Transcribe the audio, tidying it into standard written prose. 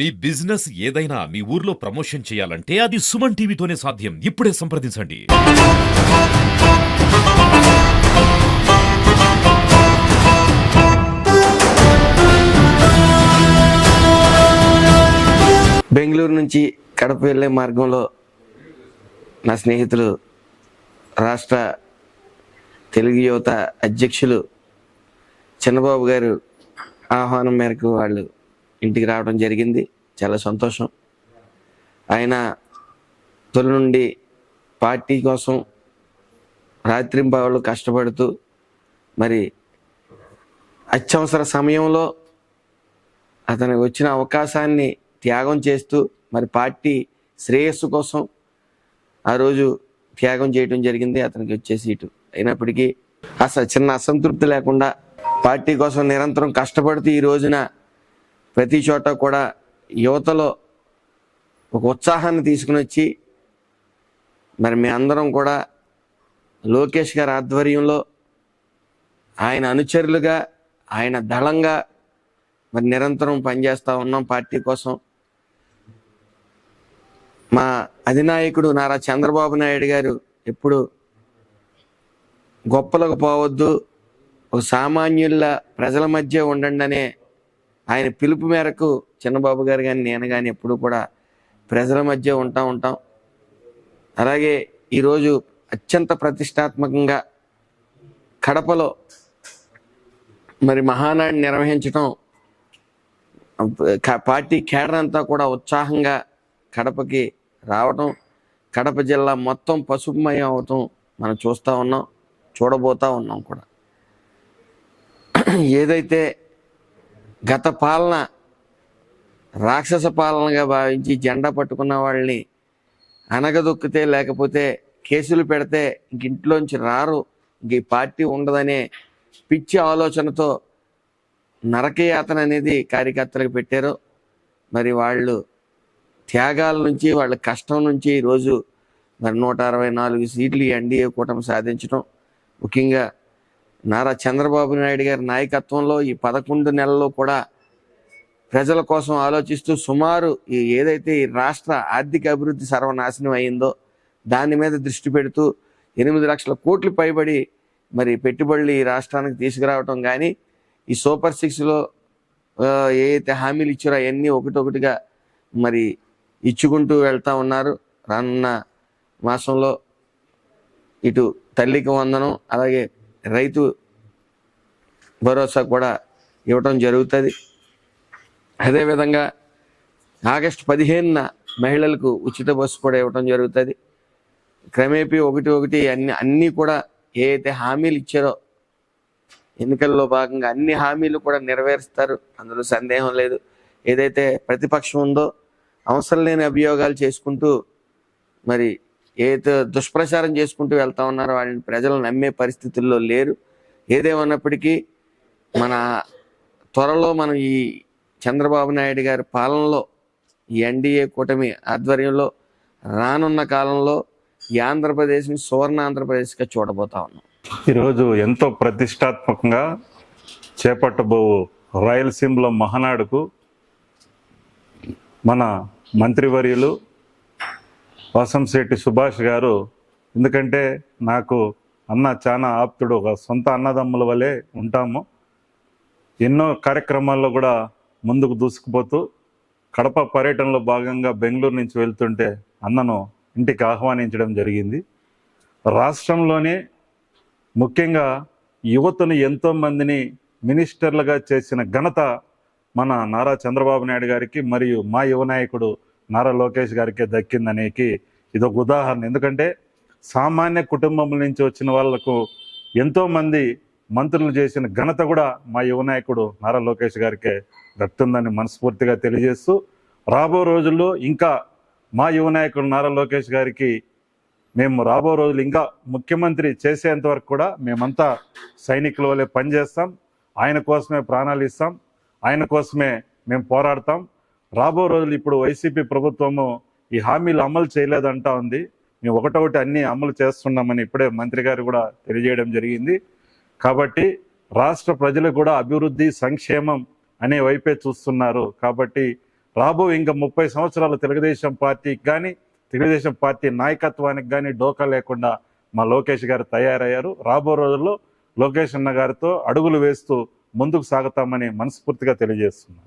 మీ business ఏదైనా మీ ఊర్లో promotion చేయాలంటే అది సుమన్ టీవీతోనే సాధ్యం. ఇప్పుడే సంప్రదించండి. బెంగళూరు నుంచి కడప వెళ్ళే మార్గంలో నా స్నేహితులు రాష్ట్ర తెలుగు యువత అధ్యక్షులు చంద్రబాబు గారు ఆహ్వానం మేరకు వాళ్ళు ఇంటికి రావడం జరిగింది. చాలా సంతోషం. ఆయన తొలి నుండి పార్టీ కోసం రాత్రింబవళ్ళు కష్టపడుతూ మరి అత్యవసర సమయంలో అతనికి వచ్చిన అవకాశాన్ని త్యాగం చేస్తూ మరి పార్టీ శ్రేయస్సు కోసం ఆ రోజు త్యాగం చేయడం జరిగింది. అతనికి వచ్చే సీటు అయినప్పటికీ చిన్న అసంతృప్తి లేకుండా పార్టీ కోసం నిరంతరం కష్టపడుతూ ఈ రోజున ప్రతి చోట కూడా యువతలో ఒక ఉత్సాహాన్ని తీసుకుని వచ్చి మరి మీ అందరం కూడా లోకేష్ గారి ఆధ్వర్యంలో ఆయన అనుచరులుగా ఆయన దళంగా మరి నిరంతరం పనిచేస్తూ ఉన్నాం పార్టీ కోసం. మా అధినాయకుడు నారా చంద్రబాబు నాయుడు గారు ఎప్పుడు గొప్పలకు పోవద్దు, ఒక సామాన్యుల ప్రజల మధ్య ఉండండి అనే ఆయన పిలుపు మేరకు చంద్రబాబు గారు కానీ నేను కానీ ఎప్పుడు కూడా ప్రజల మధ్య ఉంటాం. అలాగే ఈరోజు అత్యంత ప్రతిష్టాత్మకంగా కడపలో మరి మహానాడు నిర్వహించడం, పార్టీ కేడర్ అంతా కూడా ఉత్సాహంగా కడపకి రావటం, కడప జిల్లా మొత్తం పసుపుమయం అవటం మనం చూడబోతా ఉన్నాం కూడా. ఏదైతే గత పాలన రాక్షస పాలనగా భావించి జెండా పట్టుకున్న వాళ్ళని అనగదొక్కితే లేకపోతే కేసులు పెడితే ఇంట్లోంచి రారు, ఇంక ఈ పార్టీ ఉండదనే పిచ్చి ఆలోచనతో నరకయాతన అనేది కార్యకర్తలకు పెట్టారు. మరి వాళ్ళు త్యాగాల నుంచి వాళ్ళ కష్టం నుంచి ఈరోజు మరి 164 సీట్లు ఎన్డీఏ కూటమి సాధించడం, ముఖ్యంగా నారా చంద్రబాబు నాయుడు గారి నాయకత్వంలో ఈ 11 నెలల్లో కూడా ప్రజల కోసం ఆలోచిస్తూ సుమారు ఏదైతే ఈ రాష్ట్ర ఆర్థిక అభివృద్ధి సర్వనాశనం అయిందో దాని మీద దృష్టి పెడుతూ 8 లక్షల కోట్లు పైబడి మరి పెట్టుబడులు ఈ రాష్ట్రానికి తీసుకురావటం కానీ, ఈ సూపర్ 6లో ఏదైతే హామీలు ఇచ్చారో అవన్నీ ఒకటొకటిగా మరి ఇచ్చుకుంటూ వెళ్తూ ఉన్నారు. రానున్న మాసంలో ఇటు తల్లికి వందనం అలాగే రైతు భరోసా కూడా ఇవ్వటం జరుగుతుంది. అదేవిధంగా ఆగస్టు 15న మహిళలకు ఉచిత బస్సు కూడా ఇవ్వటం జరుగుతుంది. క్రమేపీ ఒకటి అన్నీ కూడా ఏదైతే హామీలు ఇచ్చారో ఎన్నికల్లో భాగంగా అన్ని హామీలు కూడా నెరవేరుస్తారు, అందులో సందేహం లేదు. ఏదైతే ప్రతిపక్షం ఉందో అవసరం లేని అభియోగాలు చేసుకుంటూ మరి ఏదైతే దుష్ప్రచారం చేసుకుంటూ వెళ్తా ఉన్నారో వాళ్ళని ప్రజలు నమ్మే పరిస్థితుల్లో లేరు. ఏదేమన్నప్పటికీ మన త్వరలో మనం ఈ చంద్రబాబు నాయుడు గారి పాలనలో ఈ ఎన్డీఏ కూటమి ఆధ్వర్యంలో రానున్న కాలంలో ఈ ఆంధ్రప్రదేశ్ని సువర్ణ ఆంధ్రప్రదేశ్గా చూడబోతా ఉన్నాం. ఈరోజు ఎంతో ప్రతిష్టాత్మకంగా చేపట్టబో రాయలసీమలో మహానాడుకు మన మంత్రివర్యులు వాసంశెట్టి సుభాష్ గారు, ఎందుకంటే నాకు అన్న చాలా ఆప్తుడు, ఒక సొంత అన్నదమ్ముల వలె ఉంటాము. ఎన్నో కార్యక్రమాల్లో కూడా ముందుకు దూసుకుపోతూ కడప పర్యటనలో భాగంగా బెంగళూరు నుంచి వెళ్తుంటే అన్నను ఇంటికి ఆహ్వానించడం జరిగింది. రాష్ట్రంలోనే ముఖ్యంగా యువతను ఎంతోమందిని మినిస్టర్లుగా చేసిన ఘనత మన నారా చంద్రబాబు నాయుడు గారికి మరియు మా యువ నాయకుడు నారా లోకేష్ గారికి దక్కిందనేకి ఇదొక ఉదాహరణ. ఎందుకంటే సామాన్య కుటుంబం నుంచి వచ్చిన వాళ్లకు ఎంతోమంది మంత్రులు చేసిన ఘనత కూడా మా యువ నాయకుడు నారా లోకేష్ గారికే దక్కుతుందని మనస్ఫూర్తిగా తెలియజేస్తూ, రాబో రోజుల్లో ఇంకా మా యువ నాయకుడు నారా లోకేష్ గారికి మేము రాబో రోజులు ఇంకా ముఖ్యమంత్రి చేసేంత వరకు కూడా మేమంతా సైనికుల వల్లే పనిచేస్తాం, ఆయన కోసమే ప్రాణాలు ఇస్తాం, ఆయన కోసమే మేము పోరాడతాం. రాబో రోజులు ఇప్పుడు వైసీపీ ప్రభుత్వము ఈ హామీలు అమలు చేయలేదంటా ఉంది, మేము ఒకటొకటి అన్ని అమలు చేస్తున్నామని ఇప్పుడే మంత్రి గారు కూడా తెలియజేయడం జరిగింది. కాబట్టి రాష్ట్ర ప్రజలు కూడా అభివృద్ధి సంక్షేమం అనే వైపే చూస్తున్నారు. కాబట్టి రాబో ఇంకా 30 సంవత్సరాలు తెలుగుదేశం పార్టీకి కానీ తెలుగుదేశం పార్టీ నాయకత్వానికి కానీ డోకా లేకుండా మా లోకేష్ గారు తయారయ్యారు. రాబో రోజుల్లో లోకేష్ అన్న గారితో అడుగులు వేస్తూ ముందుకు సాగుతామని మనస్ఫూర్తిగా తెలియజేస్తున్నాను.